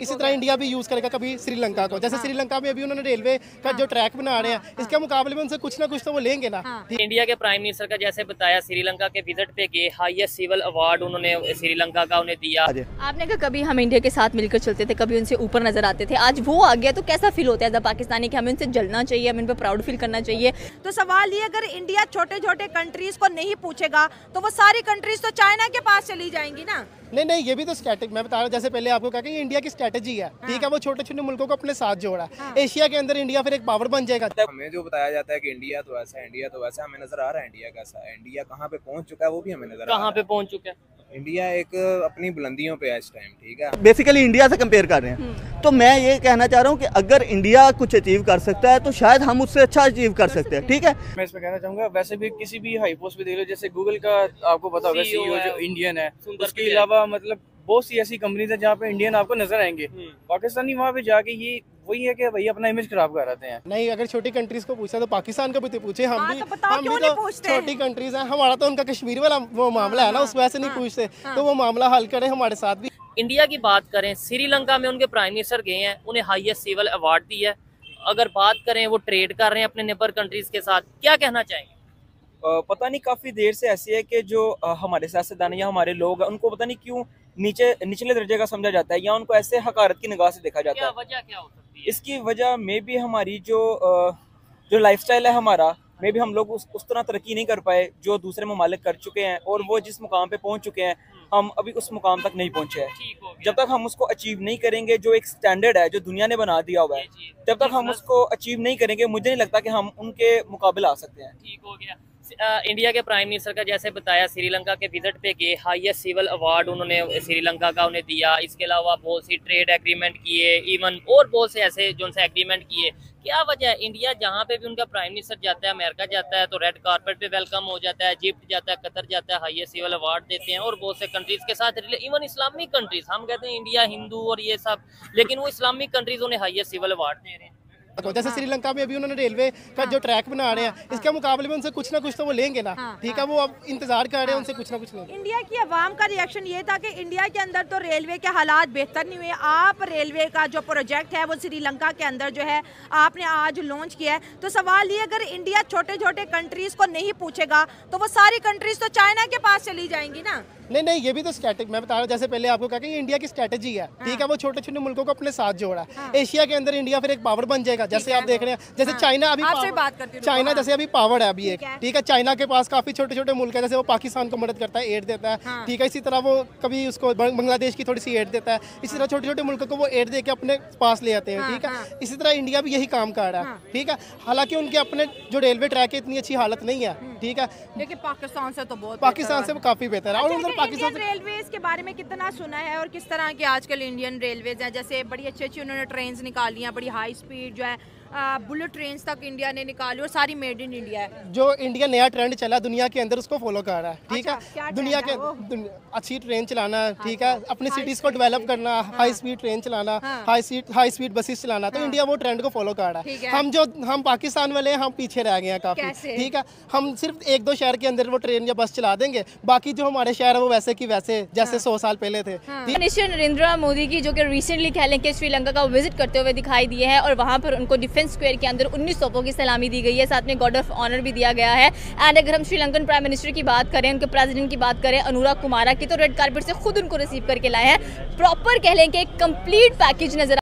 इसी तरह इंडिया भी यूज करेगा कभी श्रीलंका को, जैसे श्रीलंका में अभी उन्होंने रेलवे का जो ट्रैक बना रहे हैं, इसके मुकाबले में उनसे कुछ ना कुछ तो वो लेंगे ना। इंडिया के प्राइम मिनिस्टर का जैसे बताया श्रीलंका के विजिट पे गए, हाईएस्ट सिविल अवार्ड उन्होंने श्रीलंका का उन्हें दिया। आपने कहा कभी हम इंडिया के साथ मिलकर चलते थे, कभी उनसे ऊपर नजर आते थे, आज वो आ गया तो कैसा फील होता है एज अ पाकिस्तानी कि हमें उनसे जलना चाहिए, हमें इन पर प्राउड फील करना चाहिए? तो सवाल ये, अगर इंडिया छोटे छोटे कंट्रीज को नहीं पूछेगा तो वो सारी कंट्रीज तो चाइना के पास चली जाएंगी ना। नहीं, ये भी तो स्ट्रैटेजी मैं बता रहा हूँ, जैसे पहले आपको कहा कि इंडिया की स्ट्रैटेजी है, ठीक है, वो छोटे छोटे मुल्कों को अपने साथ जोड़ा है। एशिया के अंदर इंडिया फिर एक पावर बन जाएगा। हमें जो बताया जाता है कि इंडिया तो ऐसा है, इंडिया तो वैसा, हमें नजर आ रहा है इंडिया कैसा है, इंडिया कहाँ पे पहुंच चुका है वो भी हमें नजर आ रहा है। कहाँ पे पहुंच चुका है इंडिया? एक अपनी बुलंदियों पे है इस टाइम, ठीक है। बेसिकली इंडिया से कंपेयर कर रहे हैं, तो मैं ये कहना चाह रहा हूँ कि अगर इंडिया कुछ अचीव कर सकता है तो शायद हम उससे अच्छा अचीव कर सकते हैं, ठीक है। मैं इसमें कहना चाहूंगा, वैसे भी किसी भी हाई पोस्ट पे देख लो, जैसे गूगल का आपको पता होगा सीईओ जो इंडियन है, उसके अलावा मतलब बहुत सी ऐसी कंपनीज है जहाँ पे इंडियन आपको नजर आएंगे। पाकिस्तानी वहाँ पे जाके ये वही है कि भाई अपना इमेज खराब कर रहे हैं। नहीं, अगर छोटी कंट्रीज को पूछा तो पाकिस्तान को भी तो पूछे, हम भी तो छोटी कंट्रीज हैं। हमारा तो उनका कश्मीर वाला वो मामला है ना, उस वजह से नहीं पूछते, तो वो मामला हल करें हमारे साथ भी। इंडिया की बात करें, श्रीलंका में उनके प्राइम मिनिस्टर गए हैं, उन्हें हाईएस्ट सिविल अवार्ड दिया है। अगर बात करें वो ट्रेड कर रहे हैं अपने नेबर कंट्रीज के साथ, क्या कहना चाहेंगे? पता नहीं काफी देर से ऐसी है कि जो हमारे सियासतदान या हमारे लोग उनको पता नहीं क्यों निचले दर्जे का समझा जाता है या उनको ऐसे हकारत की निगाह से देखा जाता है। वजह क्या हो सकती है इसकी वजह में भी हमारी जो लाइफस्टाइल है हमारा, में भी हम लोग उस तरह तरक्की नहीं कर पाए जो दूसरे ममालिक कर चुके हैं, और वो जिस मुकाम पे पहुंच चुके हैं हम अभी उस मुकाम तक नहीं पहुंचे हैं। जब तक हम उसको अचीव नहीं करेंगे, जो एक स्टैंडर्ड है जो दुनिया ने बना दिया हुआ है, जब तक हम उसको अचीव नहीं करेंगे मुझे नहीं लगता कि हम उनके मुकाबले आ सकते हैं। ठीक हो गया। इंडिया के प्राइम मिनिस्टर का जैसे बताया श्रीलंका के विजिट पे गए, हाईएस्ट सिविल अवार्ड उन्होंने श्रीलंका का उन्हें दिया। इसके अलावा बहुत सी ट्रेड एग्रीमेंट किए, इवन और बहुत से ऐसे जो उनसे एग्रीमेंट किए। क्या वजह है इंडिया जहाँ पे भी उनका प्राइम मिनिस्टर जाता है, अमेरिका जाता है तो रेड कारपेट पे वेलकम हो जाता है, इजिप्ट जाता है, कतर जाता है, हाईएस्ट सिविल अवार्ड देते हैं, और बहुत से कंट्रीज के साथ, इवन इस्लामिक कंट्रीज, हम कहते हैं इंडिया हिंदू और ये सब, लेकिन वो इस्लामिक कंट्रीज उन्हें हाईएस्ट सिविल अवार्ड दे रहे हैं। जैसे श्रीलंका में अभी उन्होंने रेलवे का जो ट्रैक बना रहे हैं, इसके मुकाबले में उनसे कुछ ना कुछ तो वो लेंगे ना, ठीक है, वो अब इंतजार कर रहे हैं, उनसे कुछ ना कुछ लेंगे। इंडिया की आवाम का रिएक्शन ये था कि इंडिया के अंदर तो रेलवे के हालात बेहतर नहीं हुए, आप रेलवे का जो प्रोजेक्ट है वो श्रीलंका के अंदर जो है आपने आज लॉन्च किया है। तो सवाल ये, अगर इंडिया छोटे छोटे कंट्रीज को नहीं पूछेगा तो वो सारी कंट्रीज तो चाइना के पास चली जाएंगी ना। नहीं, ये भी तो स्ट्रैटेजी मैं बता रहा हूँ, जैसे पहले आपको कहा कि इंडिया की स्ट्रैटेजी है, ठीक है, वो छोटे छोटे मुल्कों को अपने साथ जोड़ा है। एशिया के अंदर इंडिया फिर एक पावर बन जाएगा, जैसे आप देख रहे हैं, जैसे चाइना अभी चाइना जैसे अभी पावर है अभी एक, ठीक है, चाइना के पास काफी छोटे छोटे मुल्क है, जैसे वो पाकिस्तान को मदद करता है, एड देता है, ठीक है, इसी तरह वो कभी उसको बांग्लादेश की थोड़ी सी एड देता है, इसी तरह छोटे छोटे मुल्कों को वो एड दे के अपने पास ले आते हैं, ठीक है। इसी तरह इंडिया भी यही काम कर रहा है, ठीक है। हालांकि उनके अपने जो रेलवे ट्रैक है इतनी अच्छी हालत नहीं है, ठीक है, लेकिन पाकिस्तान से तो बहुत, पाकिस्तान से वो काफी बेहतर है। और उधर पाकिस्तान रेलवेज के बारे में कितना सुना है और किस तरह के आजकल इंडियन रेलवेज हैं, जैसे बड़ी अच्छी अच्छी उन्होंने ट्रेन्स निकाली हैं, बड़ी हाई स्पीड जो है बुलेट ट्रेन्स तक इंडिया ने निकाली और सारी मेड इन इंडिया है। जो इंडिया नया ट्रेंड चला दुनिया के अंदर उसको फॉलो कर रहा है, ठीक है, दुनिया के अच्छी ट्रेन चलाना, ठीक है, अपनी सिटीज को डेवलप करना, हाई स्पीड ट्रेन चलाना, हाई स्पीड बसेस चलाना, तो इंडिया वो ट्रेंड को फॉलो कर रहा है। हम पाकिस्तान वाले हैं, हम पीछे रह गए हैं काफी, ठीक है, हम सिर्फ एक दो शहर के अंदर वो ट्रेन या बस चला देंगे, बाकी जो हमारे शहर है वो वैसे की वैसे जैसे 100 साल पहले थे। मिनिस्टर नरेंद्र मोदी की जो कि रिसेंटली कह लें कि श्रीलंका का विजिट करते हुए दिखाई दिए हैं, और वहाँ पर उनको डिफेंस स्क्वायर के अंदर 19 तोपों की सलामी दी गई है, साथ में गॉर्ड ऑफ ऑनर भी दिया गया है। एंड अगर हम श्रीलंकन प्राइम मिनिस्टर की बात करें, उनके प्रेसिडेंट की बात करें अनुराग कुमारा की, तो रेड कारपेट से खुद उनको रिसीव करके लाए हैं। प्रॉपर कह लें कि एक कंप्लीट पैकेज नजर